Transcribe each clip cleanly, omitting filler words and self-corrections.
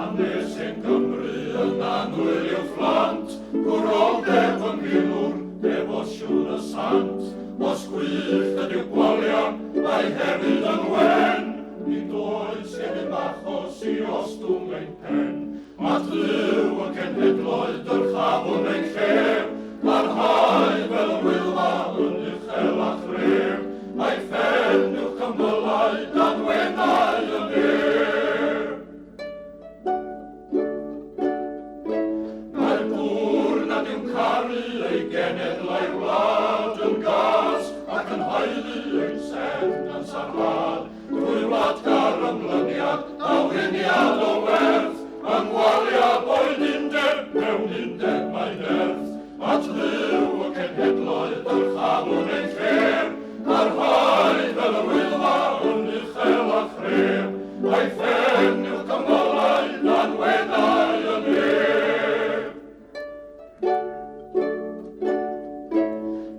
hanes yn Gymru yn anwyl i'w phlant, gwroldeb yn milwr, defosiwn y sant. Os gwyllt ydyw gwalion, mae hefyd yn wen, nid oes gennym achos I ostwng ein pen. Mae dlyw yn cenhedloedd yr chafwn ein llew, parhau fel y wylfa yn uchel a chref. Mae phen i'w cymylau dan wenau yn ef. Mae'r gŵr nad yw'n caru ei genedlau wlad yn gas ac yn haeddu ein sen yn sarhad. Drwy wladgar ymlyniad a winiad o werth, yng ngwaliad boed undeb mewn undeb mae nerth. At ddyw y cenhedloedd yr chafwn ein llew, parhau fel y wylfa yn uchel a chref. Mae phen i'w cymylau dan wenau yn ef.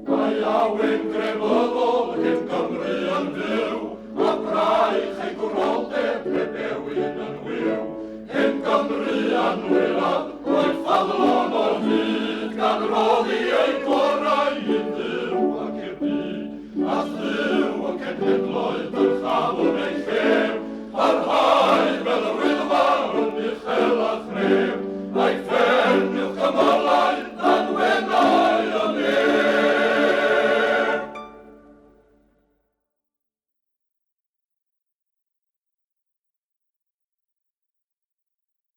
Mae awen gref